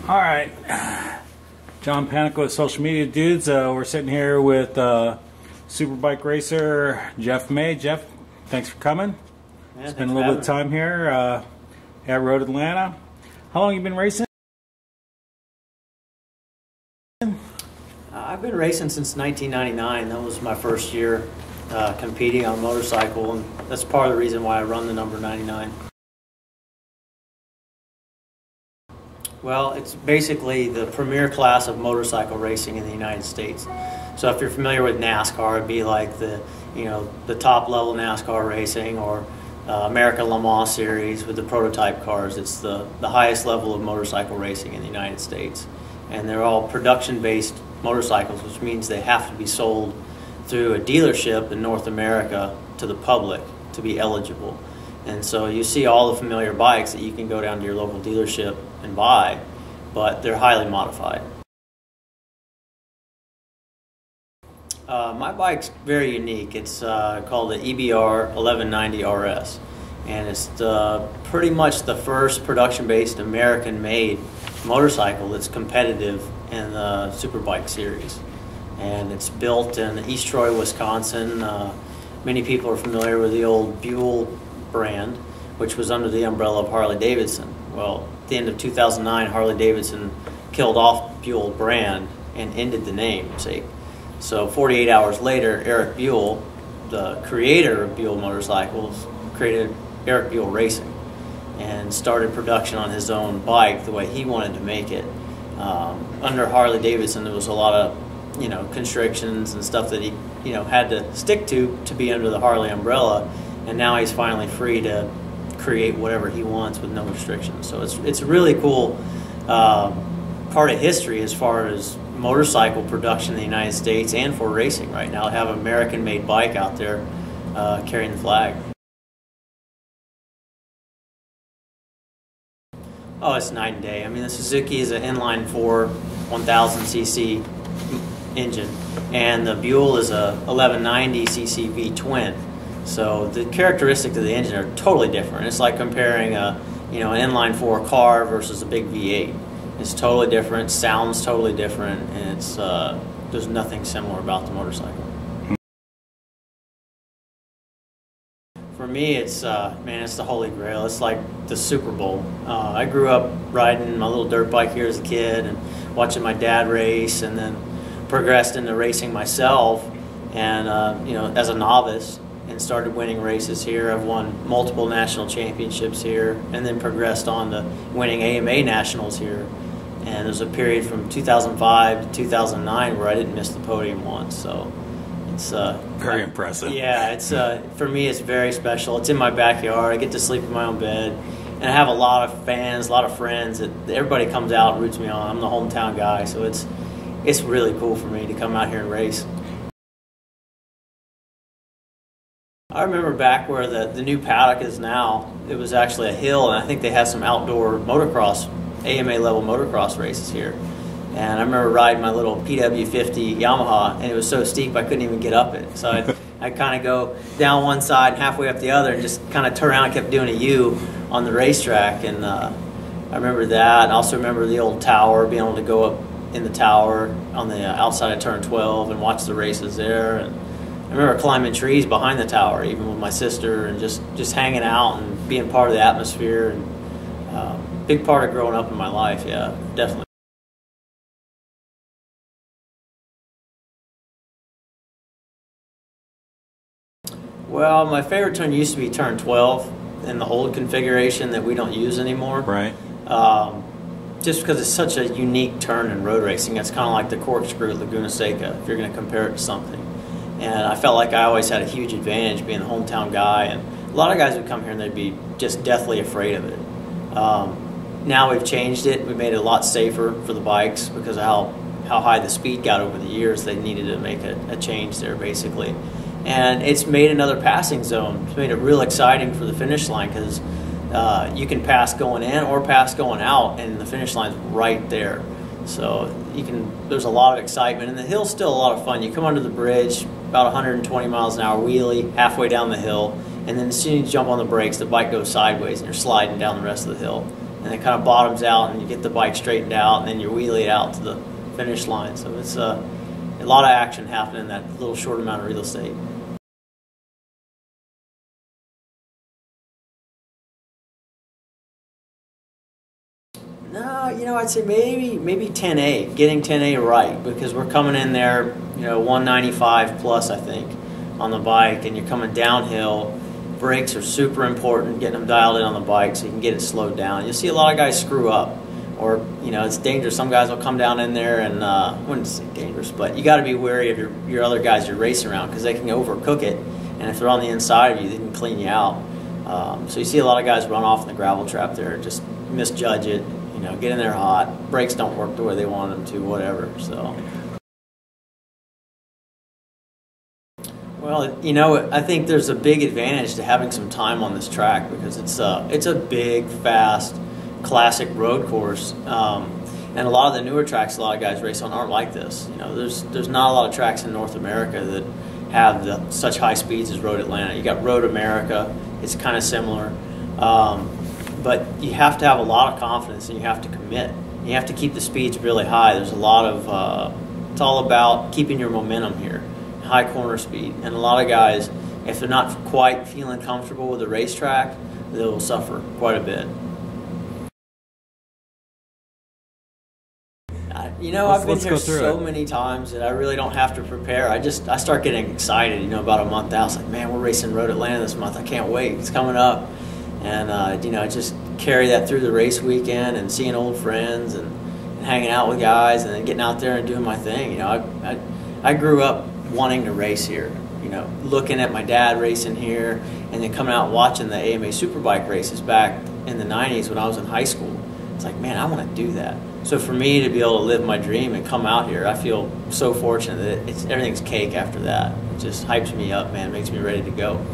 All right, John Panico with Social Media Dudes. We're sitting here with SuperBike racer Geoff May. Geoff, thanks for coming. Yeah, Spent a little bit of time here at Road Atlanta. How long have you been racing? I've been racing since 1999. That was my first year competing on a motorcycle, and that's part of the reason why I run the number 99. Well, it's basically the premier class of motorcycle racing in the United States. So if you're familiar with NASCAR, it'd be like the top level NASCAR racing, or American Le Mans series with the prototype cars. It's the highest level of motorcycle racing in the United States. And they're all production-based motorcycles, which means they have to be sold through a dealership in North America to the public to be eligible. And so you see all the familiar bikes that you can go down to your local dealership and buy, but they're highly modified. My bike's very unique. It's called the EBR 1190 RS, and it's pretty much the first production-based American-made motorcycle that's competitive in the SuperBike series. And it's built in East Troy, Wisconsin. Many people are familiar with the old Buell brand, which was under the umbrella of Harley-Davidson. Well, at the end of 2009, Harley-Davidson killed off Buell brand and ended the namesake. So 48 hours later, Eric Buell, the creator of Buell motorcycles, created Eric Buell Racing and started production on his own bike the way he wanted to make it. Under Harley-Davidson, there was a lot of constrictions and stuff that he had to stick to be under the Harley umbrella, and now he's finally free to create whatever he wants with no restrictions. So it's a really cool part of history as far as motorcycle production in the United States and for racing right now, to have an American-made bike out there carrying the flag. Oh, it's night and day. I mean, the Suzuki is an inline 4 1000cc engine, and the Buell is a 1190cc V-twin. So the characteristics of the engine are totally different. It's like comparing an inline 4 car versus a big V8. It's totally different, sounds totally different, and it's there's nothing similar about the motorcycle. For me, it's it's the holy grail. It's like the Super Bowl. I grew up riding my little dirt bike here as a kid and watching my dad race, and then progressed into racing myself, and as a novice, and started winning races here. I've won multiple national championships here, and then progressed on to winning AMA nationals here. And there's a period from 2005 to 2009 where I didn't miss the podium once. So it's very impressive. Yeah, it's for me, it's very special. It's in my backyard. I get to sleep in my own bed, and I have a lot of fans, a lot of friends that everybody comes out and roots me on. I'm the hometown guy, so it's really cool for me to come out here and race. I remember back where the new paddock is now, it was actually a hill, and I think they had some outdoor motocross, AMA level motocross races here. And I remember riding my little PW50 Yamaha, and it was so steep I couldn't even get up it. So I'd kind of go down one side and halfway up the other and just kind of turn around and kept doing a U on the racetrack. And I remember that. And I also remember the old tower, being able to go up in the tower on the outside of turn 12 and watch the races there. And I remember climbing trees behind the tower, even with my sister, and just hanging out and being part of the atmosphere. And big part of growing up in my life, yeah, definitely. Well, my favorite turn used to be turn 12 in the hold configuration that we don't use anymore. Right. Just because it's such a unique turn in road racing. It's kind of like the corkscrew at Laguna Seca, if you're going to compare it to something. And I felt like I always had a huge advantage being the hometown guy. And a lot of guys would come here and they'd be just deathly afraid of it. Now we've changed it. We made it a lot safer for the bikes because of how high the speed got over the years. They needed to make a change there, basically. And it's made another passing zone. It's made it real exciting for the finish line because you can pass going in or pass going out, and the finish line's right there. So there's a lot of excitement, and the hill's still a lot of fun. You come under the bridge, about 120 miles an hour wheelie, halfway down the hill, and then as soon as you jump on the brakes, the bike goes sideways, and you're sliding down the rest of the hill. and it kind of bottoms out, and you get the bike straightened out, and then you wheelie it out to the finish line. So it's a lot of action happening in that little short amount of real estate. No, you know, I'd say maybe 10A, getting 10A right, because we're coming in there, you know, 195 plus, I think, on the bike, and you're coming downhill. Brakes are super important, getting them dialed in on the bike so you can get it slowed down. You'll see a lot of guys screw up, or, you know, it's dangerous. Some guys will come down in there and, I wouldn't say dangerous, but you got to be wary of your other guys you're racing around, because they can overcook it, and if they're on the inside of you, they can clean you out. So you see a lot of guys run off in the gravel trap there, just misjudge it. You know, get in there hot, brakes don't work the way they want them to, whatever. So, well, you know, I think there's a big advantage to having some time on this track, because it's a big, fast, classic road course, and a lot of the newer tracks a lot of guys race on aren't like this. You know, there's not a lot of tracks in North America that have such high speeds as Road Atlanta. You got Road America, it's kind of similar. But you have to have a lot of confidence, and you have to commit. You have to keep the speeds really high. There's a lot of, it's all about keeping your momentum here, high corner speed. And a lot of guys, if they're not quite feeling comfortable with the racetrack, they'll suffer quite a bit. You know, I've been here so many times that I really don't have to prepare. I start getting excited, you know, about a month out. It's like, man, we're racing Road Atlanta this month. I can't wait. It's coming up. And, you know, just carry that through the race weekend and seeing old friends and hanging out with guys and then getting out there and doing my thing. You know, I grew up wanting to race here, you know, looking at my dad racing here and then coming out and watching the AMA Superbike races back in the 90s when I was in high school. It's like, man, I want to do that. So for me to be able to live my dream and come out here, I feel so fortunate that everything's cake after that. It just hypes me up, man, makes me ready to go.